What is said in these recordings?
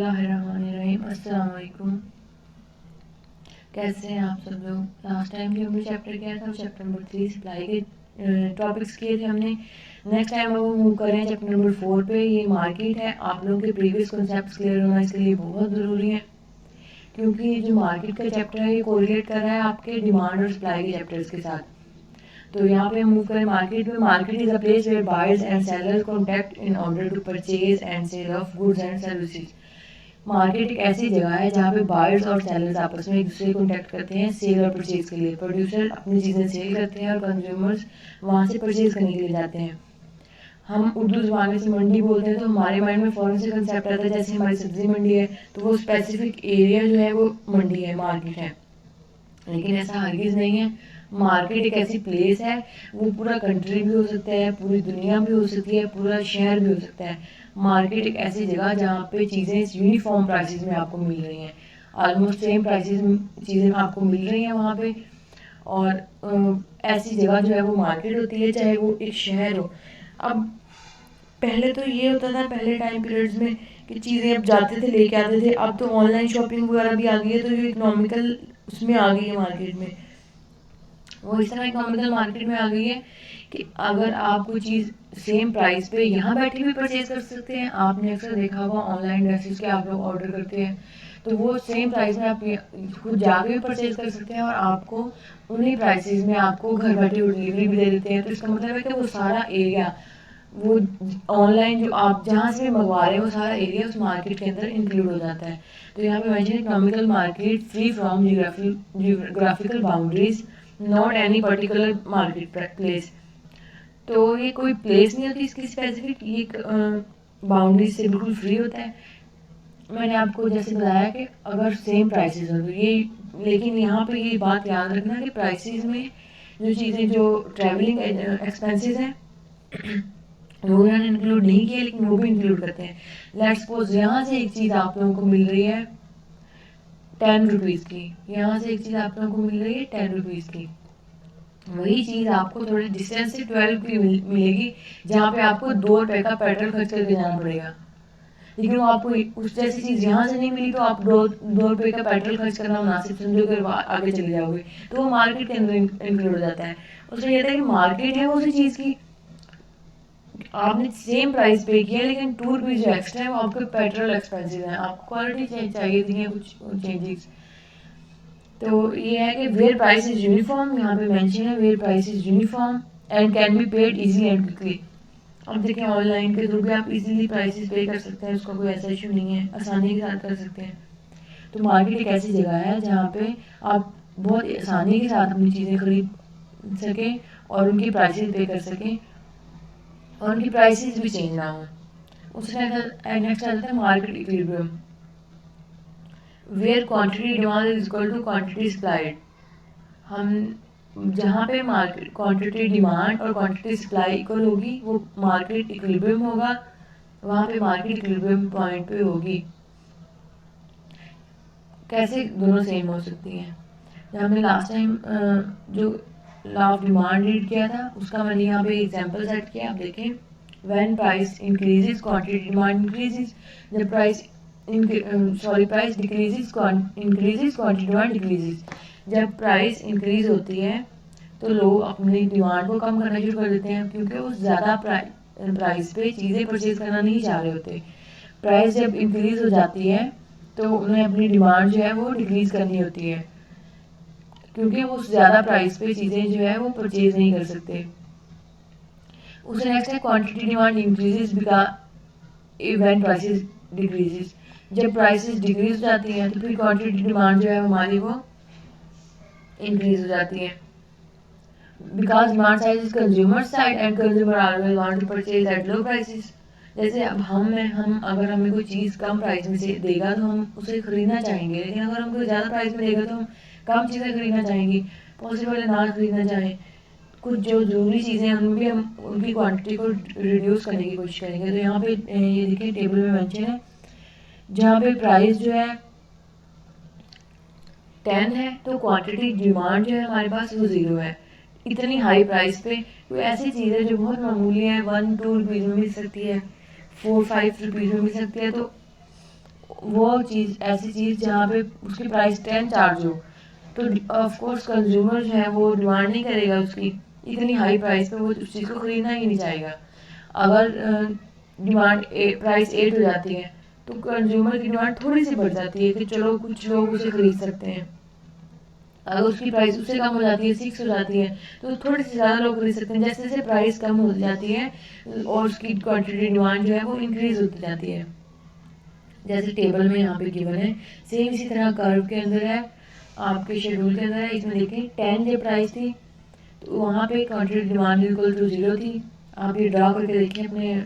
बिस्मिल्लाहिर्रहमानिर्रहीम। अस्सलाम वालेकुम। कैसे हैं आप सब लोग। लास्ट टाइम जो हमने चैप्टर किया था चैप्टर नंबर 3 सप्लाई के टॉपिक्स किए थे हमने। नेक्स्ट टाइम अब मूव कर रहे हैं चैप्टर नंबर 4 पे। ये मार्केट है। आप लोगों के प्रीवियस कॉन्सेप्ट्स क्लियर होना इसके लिए बहुत ज़रूरी है, क्योंकि जो मार्केट का चैप्टर है ये कोरिलेट कर रहा है आपके डिमांड और सप्लाई के चैप्टर्स के साथ। तो यहाँ पे मूव करें मार्केट में। Market is a place where buyers and sellers contact in order to purchase and sale of goods and services. Market एक ऐसी जगह है जहाँ पे बायर्स और सेलर्स आपस में एक दूसरे को कॉन्टैक्ट करते हैं सेल और परचेज के लिए। प्रोड्यूसर अपनी चीज़ें सेल करते हैं और कंज्यूमर्स वहाँ से परचेज करने के लिए जाते हैं। हम उर्दू ज़बान में से मंडी बोलते हैं तो हमारे माइंड में फ़ौरन से कंसेप्ट आता है जैसे हमारी सब्जी मंडी है तो वो स्पेसिफिक एरिया जो है वो मंडी है, मार्केट है। लेकिन ऐसा हरगिज़ नहीं है। मार्केट एक ऐसी प्लेस है, वो पूरा कंट्री भी हो सकता है, पूरी दुनिया भी हो सकती है, पूरा शहर भी हो सकता है। मार्केट एक ऐसी जगह जहाँ पे चीज़ें यूनिफॉर्म प्राइसेस में आपको मिल रही हैं, ऑलमोस्ट सेम प्राइसेस में चीज़ें आपको मिल रही हैं वहाँ पे। और ऐसी जगह जो है वो मार्केट होती है, चाहे वो एक शहर हो। अब पहले तो ये होता था, पहले टाइम पीरियड्स में कि चीज़ें अब जाते थे लेके आते थे। अब तो ऑनलाइन शॉपिंग वगैरह भी आ गई है, तो जो इकोनॉमिकल उसमें आ गई है मार्केट में, वो इस तरह इकोनॉमिकल मार्केट में आ गई है कि अगर आप कोई चीज़ सेम प्राइस पे यहाँ बैठे भी परचेज कर सकते हैं। आपने अक्सर देखा होगा ऑनलाइन ड्रेसेस के आप लोग ऑर्डर करते हैं तो वो सेम प्राइस में आप खुद जाके भी परचेज कर सकते हैं और आपको उन्हीं प्राइसेस में आपको घर बैठे डिलीवरी भी दे देते हैं। तो इसका मतलब है कि वो सारा एरिया, वो ऑनलाइन जो आप जहाँ से भी मंगवा रहे हैं वो सारा एरिया उस मार्केट के अंदर इंक्लूड हो जाता है। तो यहाँ पे mention economical market free from geographical boundaries, not any particular market place. तो ये कोई प्लेस नहीं होती इसकी स्पेसिफिक, ये बाउंड्री से बिल्कुल फ्री होता है। मैंने आपको जैसे बताया कि अगर सेम प्राइसेस हो तो ये, लेकिन यहाँ पे ये बात याद रखना कि प्राइसेस में जो चीज़ें जो ट्रैवलिंग एक्सपेंसेस हैं वो उन्होंने इंक्लूड नहीं किया, लेकिन वो भी इंक्लूड करते हैं। लेट्स सपोज यहाँ से एक चीज़ आप लोगों को मिल रही है 10 रुपीज़ की, यहाँ से एक चीज़ आप लोगों को मिल रही है 10 रुपीज़ की। वही चीज़ आपको थोड़े डिस्टेंस से 12 की मिलेगी, जहाँ पे आपको 2 रुपये का पेट्रोल खर्च करके जाना पड़ेगा। लेकिन वो आपको उस जैसी चीज़ यहाँ से नहीं मिली तो आप 2 रुपये का पेट्रोल खर्च करना मुनासिब समझोगे और आगे चले जाओगे, तो वो मार्केट के अंदर इंक्लूड हो जाता है। उसमें यह था कि मार्केट है वो उसी चीज़ की, आपने सेम प्राइस पे किया लेकिन 2 रुपीज़ जो एक्स्ट्रा है वो आपके पेट्रोल एक्सपेंसिव हैं। आपको क्वालिटी चाहिए थी कुछ चेंजेस। तो ये है कि वेयर प्राइस इज यूनिफॉर्म, यहाँ पे मेंशन है where price is uniform and can be paid easily and quickly. अब देखें ऑनलाइन के थ्रू भी आप इजीली प्राइसेस पे कर सकते हैं, उसका कोई ऐसा इशू नहीं है, आसानी के साथ कर सकते हैं। तो मार्केट एक ऐसी जगह है जहाँ पे आप बहुत आसानी के साथ अपनी चीज़ें खरीद सकें और उनकी प्राइसेस पे कर सकें और उनकी प्राइसेस भी चेंज ना हो। उसमें नेक्स्ट आता है market equilibrium, where quantity demand is equal to quantity supplied. हम जहाँ पे मार्केट क्वांटिटी डिमांड और क्वांटिटी सप्लाई इक्वल होगी वो मार्केट इक्विलिब्रियम होगा, वहाँ पे मार्केट इक्विलिब्रियम पॉइंट पे होगी। कैसे दोनों सेम हो सकती हैं? जब हमने लास्ट टाइम जो लॉ ऑफ डिमांड रीड किया था उसका मैंने यहाँ पे एग्जांपल सेट किया। आप देखें, when price increases quantity demand increases, जब price price decreases quantity demand decreases. जब प्राइस इंक्रीज होती है तो लोग अपनी डिमांड को कम करना शुरू कर देते हैं, क्योंकि वो ज़्यादा प्राइस पे चीज़ें परचेज करना नहीं चाह रहे होते। प्राइस जब इंक्रीज हो जाती है तो उन्हें अपनी डिमांड जो है वो डिक्रीज करनी होती है, क्योंकि वो ज़्यादा प्राइस पे चीज़ें जो है वो परचेज नहीं कर सकते। उससे नेक्स्ट है quantity demand increases because when prices decreases. जब प्राइसेस डिक्रीज हो जाती हैं तो फिर क्वांटिटी डिमांड जो है हमारी वो इंक्रीज हो जाती है। Because demand side is consumer side and consumer always want to purchase at low prices. जैसे अब हम अगर हमें कोई चीज़ कम प्राइस में से देगा तो हम उसे खरीदना चाहेंगे, लेकिन अगर हमको ज़्यादा प्राइस में देगा तो हम कम चीज़ें खरीदना चाहेंगे, पॉसिबल है ना खरीदना चाहें। कुछ जो ज़रूरी चीज़ें हैं उनमें भी हम उनकी क्वांटिटी को रिड्यूस करने की कोशिश करेंगे। तो यहाँ पे ये देखिए टेबल में मेंशन है, जहाँ पे प्राइस जो है 10 है तो क्वांटिटी डिमांड जो है हमारे पास वो 0 है। इतनी हाई प्राइस पे कोई ऐसी चीज़ है जो बहुत मामूली है, 1-2 रुपीज़ में मिल सकती है, 4-5 रुपीज़ में मिल सकती है, तो वो चीज़ ऐसी चीज़ जहाँ पे उसकी प्राइस 10 चार्ज हो, तो ऑफ कोर्स कंज्यूमर जो है वो डिमांड नहीं करेगा उसकी इतनी हाई प्राइस पे, वो उस चीज़ को खरीदना ही नहीं चाहेगा। अगर डिमांड प्राइस 8 हो जाती है तो कंज्यूमर की डिमांड थोड़ी सी बढ़ जाती है कि चलो कुछ लोग उसे खरीद सकते हैं। अगर उसकी प्राइस उससे कम हो जाती है, 6 हो जाती है, तो थोड़ी सी ज़्यादा लोग खरीद सकते हैं। जैसे जैसे प्राइस कम हो जाती है और उसकी क्वांटिटी डिमांड जो है वो इंक्रीज होती जाती है, जैसे टेबल में यहाँ पे गिवन है। सेम इसी तरह कर्व के अंदर है, आपके शेड्यूल के अंदर है। इसमें देखें 10 जब प्राइस थी तो वहाँ पे क्वांटिटी डिमांड इक्वल टू 0 थी। आप ये ड्रा करके देखें अपने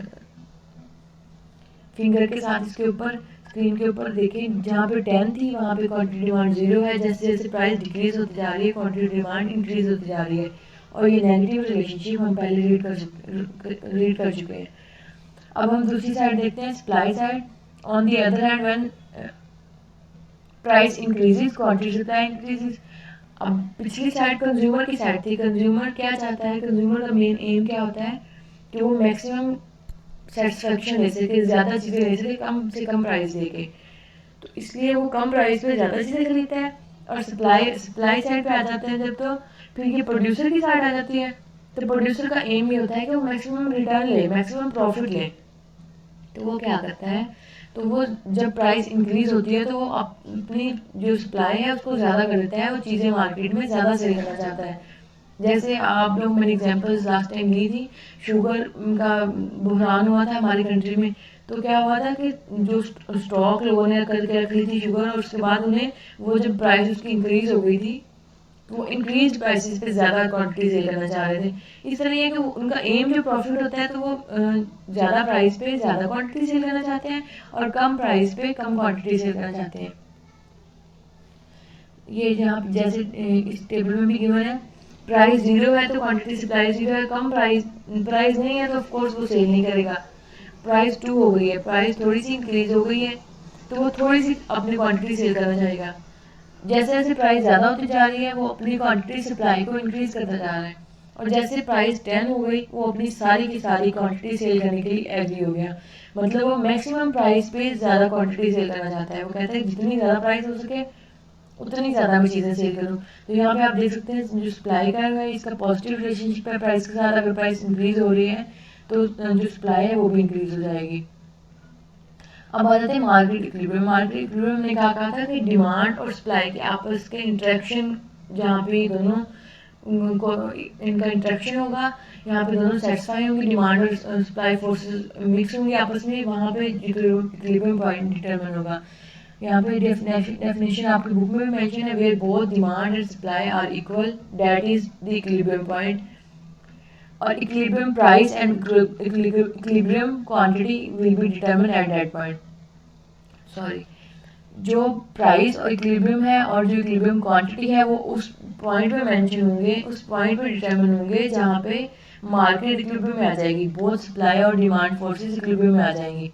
फिंगर के साथ इसके ऊपर, स्क्रीन के ऊपर देखें, जहाँ पे 10 थी वहाँ पे क्वांटिटी डिमांड 0 है। जैसे जैसे प्राइस डिक्रीज होती जा रही है क्वांटिटी डिमांड इंक्रीज होती जा रही है, और ये नेगेटिव रिलेशनशिप हम पहले रीड कर चुके हैं। अब हम दूसरी साइड देखते हैं, supply side. On the other hand when price increases quantity supply increases. अब पिछली साइड कंज्यूमर की साइड थी। कंज्यूमर क्या चाहता है, कंज्यूमर का मेन एम क्या होता है कि वो मैक्सिमम सेटिस्फेक्शन ले सके, ज़्यादा चीज़ें ले सके कम से कम प्राइस देके, तो इसलिए वो कम प्राइस पे ज़्यादा चीज़ें खरीदता है। और सप्लाई साइड पे आ जाते हैं जब, तो फिर ये प्रोड्यूसर की साइड आ जाती है। तो प्रोड्यूसर का एम ये होता है कि वो मैक्सिमम रिटर्न ले, मैक्सिमम प्रॉफिट ले। तो वो क्या करता है, तो वो जब प्राइस इंक्रीज होती है तो वो अपनी जो सप्लाई है उसको ज़्यादा कर देता है, वो चीज़ें मार्केट में ज़्यादा सेल करना चाहता है। जैसे आप लोग, मैंने एग्जांपल्स लास्ट टाइम ली थी, शुगर का बहरान हुआ था हमारी कंट्री में। तो क्या हुआ था कि जो स्टॉक लोगों ने करके रख ली थी शुगर, और उसके बाद उन्हें वो जब प्राइस उसकी इंक्रीज हो गई थी तो वो इंक्रीज प्राइसेस पे ज़्यादा क्वांटिटी सेल करना चाह रहे थे। इस तरह ये कि उनका एम जो प्रॉफिट होता है तो वो ज़्यादा प्राइस पे ज़्यादा क्वांटिटी सेल करना चाहते हैं, और कम प्राइस पे कम क्वांटिटी सेल करना चाहते हैं। ये जहाँ जैसे इस टेबल में भी गिवन है, प्राइस 0 है तो क्वांटिटी सप्लाई 0 है, कम प्राइस प्राइस नहीं है तो ऑफ कोर्स वो सेल नहीं करेगा। प्राइस 2 हो गई है, प्राइस थोड़ी सी इंक्रीज हो गई है तो वो थोड़ी सी अपनी क्वांटिटी सेल करना चाहेगा। जैसे जैसे प्राइस ज़्यादा होती जा रही है वो अपनी क्वांटिटी सप्लाई को इंक्रीज करता जा रहा है, और जैसे प्राइस 10 हो गई वो अपनी सारी की सारी क्वांटिटी सेल करने के लिए एग्री हो गया। मतलब वो मैक्सिमम प्राइस पे ज़्यादा क्वांटिटी सेल करना चाहता है। वो कहता है जितनी ज़्यादा प्राइस हो सके उतनी ज़्यादा मैं चीज़ें सेल करूँ। तो यहाँ पे आप देख सकते हैं जो सप्लाई का है इसका पॉजिटिव रिलेशनशिप है प्राइस के साथ। अगर प्राइस इंक्रीज हो रही है तो जो सप्लाई है वो भी इंक्रीज हो जाएगी। अब आ जाते हैं मार्केट इक्विलिब्रियम। मार्केट इक्विलिब्रियम ने कहा था कि डिमांड और सप्लाई के आपस के इंटरेक्शन, जहाँ पे दोनों को इनका इंटरेक्शन होगा, यहाँ पे दोनों सेटिस्फाई होंगे, डिमांड और सप्लाई फोर्सेस मिक्स होंगे आपस में, वहाँ पे इक्विलिब्रियम पॉइंट डिटरमिन होगा। यहाँ पे डेफिनेशन आपकी बुक में भी मेंशन है, where both demand and supply are equal, that is the equilibrium point. और equilibrium price and equilibrium quantity will be determine at that point. Sorry, जो प्राइस और इक्विलिब्रियम है और जो इक्विलिब्रियम क्वांटिटी है वो उस पॉइंट पे मेंशन होंगे, उस पॉइंट पे डिटरमिन होंगे जहाँ पे मार्केट इक्विलिब्रियम में आ जाएगी, बोथ सप्लाई और डिमांड फोर्सेस इक्विलिब्रियम में आ जाएंगी।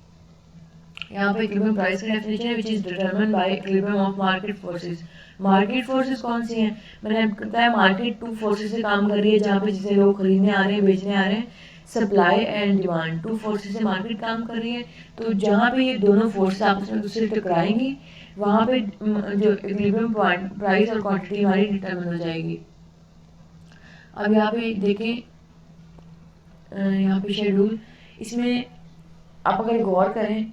यहाँ पे इक्विलिब्रियम प्राइस का डेफिनेशन है, which is determined bye equilibrium of market forces. Market forces कौन सी हैं? मैंने आपको बताया मार्केट 2 फोर्सेस से काम कर रही है, जहाँ पे जिसे लोग खरीदने आ रहे हैं, बेचने आ रहे हैं। सप्लाई एंड डिमांड 2 फोर्सेस से मार्केट काम कर रही है। तो जहाँ पे ये दोनों फोर्स आपस में दूसरे टकराएंगी वहाँ पे जो इक्विलिब्रियम पॉइंट प्राइस और क्वांटिटी हमारी डिटरमिन हो जाएगी। अब यहाँ पे देखें, यहाँ पे शेड्यूल, इसमें आप अगर गौर करें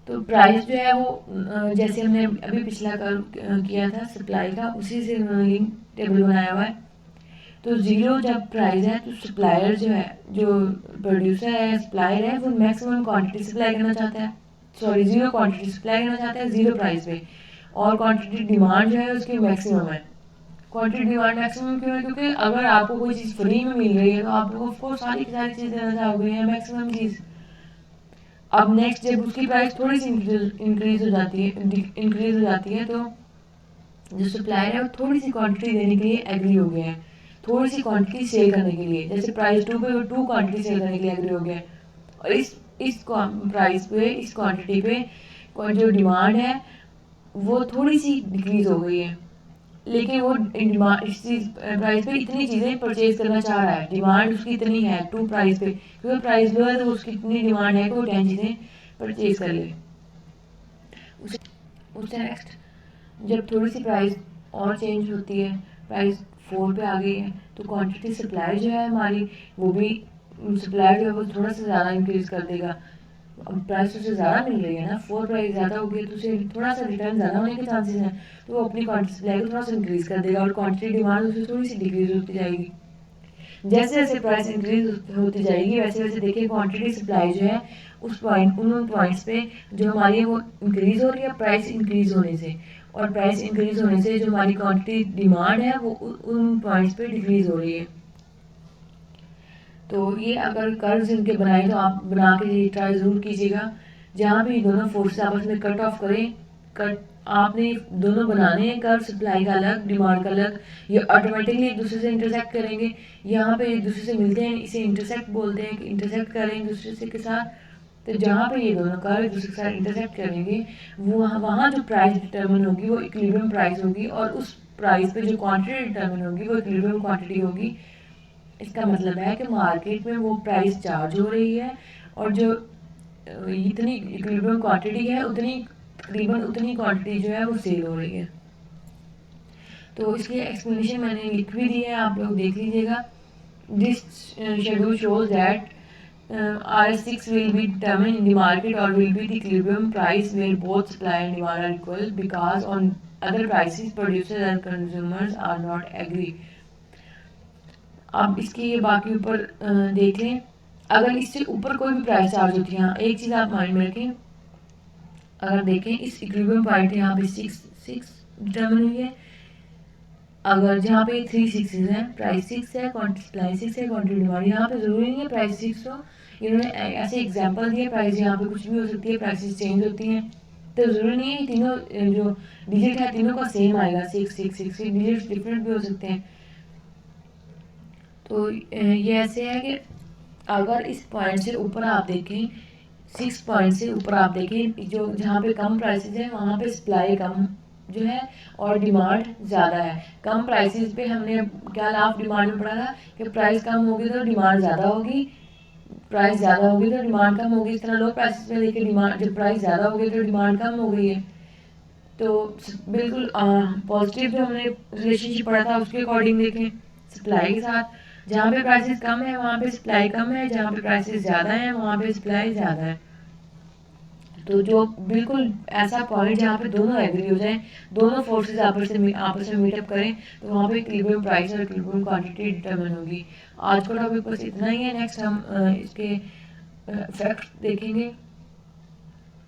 तो प्राइस जो है वो जैसे हमने अभी पिछला किया था सप्लाई का, उसी से लिंक टेबल बनाया हुआ है। तो 0 जब प्राइस है तो सप्लायर जो है, जो प्रोड्यूसर है, सप्लायर है, वो मैक्सिमम क्वांटिटी सप्लाई करना चाहता है। सॉरी, 0 क्वांटिटी सप्लाई करना चाहता है 0 प्राइस पे, और क्वांटिटी डिमांड जो है उसकी मैक्सिमम है। क्वांटिटी डिमांड मैक्सिमम क्यों है? क्योंकि अगर आपको कोई चीज़ फ्री में मिल रही है तो आप लोग ऑफकोर्स सारी की सारी चीज़ देना चाहोगे, या मैक्सिमम चीज़। अब नेक्स्ट जब उसकी प्राइस थोड़ी सी इंक्रीज हो जाती है तो जो सप्लायर है वो थोड़ी सी क्वांटिटी देने के लिए एग्री हो गया है, थोड़ी सी क्वांटिटी सेल करने के लिए। जैसे प्राइस 2 पे वो 2 क्वांटिटी सेल करने के लिए एग्री हो गया है, और इस प्राइस पे, इस क्वांटिटी पे जो डिमांड है वो थोड़ी सी डिक्रीज हो गई है, लेकिन वो इस चीज प्राइस पे इतनी चीज़ें परचेज करना चाह रहा है, डिमांड उसकी इतनी है 2 प्राइस पे, क्योंकि प्राइस लो है तो उसकी इतनी डिमांड है कि वो 10 चीज़ें परचेज कर ले। उससे नेक्स्ट जब थोड़ी सी प्राइस और चेंज होती है, प्राइस 4 पे आ गई है, तो क्वांटिटी सप्लाई जो है हमारी वो भी सप्लाई जो है वो थोड़ा सा ज़्यादा इंक्रीज कर देगा। अब प्राइस उससे ज़्यादा मिल रही है ना, 4 प्राइस ज़्यादा होगी तो उसे थोड़ा सा रिटर्न ज़्यादा होने के चांसेस हैं, तो वो अपनी क्वांटिटी सप्लाई को थोड़ा सा इंक्रीज कर देगा और क्वांटिटी डिमांड उससे थोड़ी सी डिक्रीज होती जाएगी। जैसे जैसे प्राइस इंक्रीज होती जाएगी वैसे वैसे देखिए क्वांटिटी सप्लाई जो है उस पॉइंट उन पॉइंट्स पे जो हमारी है वो इंक्रीज हो रही है प्राइस इंक्रीज होने से, और प्राइस इंक्रीज होने से जो हमारी क्वांटिटी डिमांड है वो उन पॉइंट्स पे डिक्रीज हो रही है। तो ये अगर कर्व्स इनके बनाए तो आप बना के ट्राई ज़रूर कीजिएगा। जहाँ भी दोनों फोर्स आपस में कट ऑफ करें, कट आपने दोनों बनाने हैं कर्व, सप्लाई का अलग डिमांड का अलग, ये ऑटोमेटिकली एक दूसरे से इंटरसेक्ट करेंगे। यहाँ पे एक दूसरे से मिलते हैं, इसे इंटरसेक्ट बोलते हैं कि इंटरसेक्ट करें एक दूसरे से के साथ। तो जहाँ पे ये दोनों कर्व एक दूसरे के साथ इंटरसेक्ट करेंगे वो वहाँ जो प्राइस डिटर्मिन होगी वो इक्विलिब्रियम प्राइस होगी, और उस प्राइस पे जो क्वांटिटी डिटर्मिन होगी वो इक्विलिब्रियम क्वांटिटी होगी। इसका मतलब है कि मार्केट में वो प्राइस चार्ज हो रही है और जो इतनी इक्विलिब्रियम क्वांटिटी है उतनी तकरीबन उतनी क्वांटिटी जो है वो सेल हो रही है। तो इसकी एक्सप्लेनेशन मैंने लिख भी दी है, आप लोग देख लीजिएगा। This schedule shows that RS6 will be determined in the market or will be the equilibrium price where both supply and demand are equal because on other prices producers and consumers are not agree। आप इसके ये बाकी ऊपर देख लें, अगर इससे ऊपर कोई भी प्राइस चार्ज होती है, एक चीज़ आप माइंड में रखें, अगर देखें इस इक्विलिब्रियम पॉइंट यहाँ पे 6 डिटर्मिन हुई है, अगर जहाँ पे 3 6 हैं, प्राइस 6 है, क्वांटिटी सप्लाई 6 है, क्वांटिटी डिमांड, यहाँ पे ज़रूरी नहीं है प्राइस 6 हो, इन्होंने ऐसे एग्जांपल दिए, प्राइस यहाँ पे कुछ भी हो सकती है, प्राइसेस चेंज होती हैं, तो ज़रूरी नहीं है तीनों जो डिजिट है तीनों का सेम आएगा, 6 6 6 डिजिट डिफरेंट भी हो सकते हैं। तो ये ऐसे है कि अगर इस पॉइंट से ऊपर आप देखें, 6 पॉइंट से ऊपर आप देखें, जो जहाँ पे कम प्राइसेस है वहाँ पे सप्लाई कम जो है और डिमांड ज़्यादा है। कम प्राइसेस पे हमने क्या लाभ डिमांड में पढ़ा था कि प्राइस कम होगी तो डिमांड ज़्यादा होगी, प्राइस ज़्यादा होगी तो डिमांड कम होगी। इस तरह लो प्राइसेस में देखिए डिमांड जब प्राइस ज़्यादा हो गई तो डिमांड कम हो गई है। तो बिल्कुल पॉजिटिव जो हमने रिलेशनशिप पढ़ा था उसके अकॉर्डिंग देखें सप्लाई के साथ, जहाँ पे प्राइसेस कम है वहाँ पे सप्लाई कम है, जहाँ पे प्राइसेस ज़्यादा है वहाँ पे सप्लाई ज़्यादा है। तो जो बिल्कुल ऐसा पॉइंट जहाँ पे दोनों एग्री हो जाएं, दोनों फोर्सेस आपस में मीटअप करें, तो वहाँ पे इक्विलिब्रियम प्राइस और इक्विलिब्रियम क्वांटिटी डिटरमिन होगी। आज का टॉपिक बस इतना ही है। नेक्स्ट हम इसके फैक्ट देखेंगे।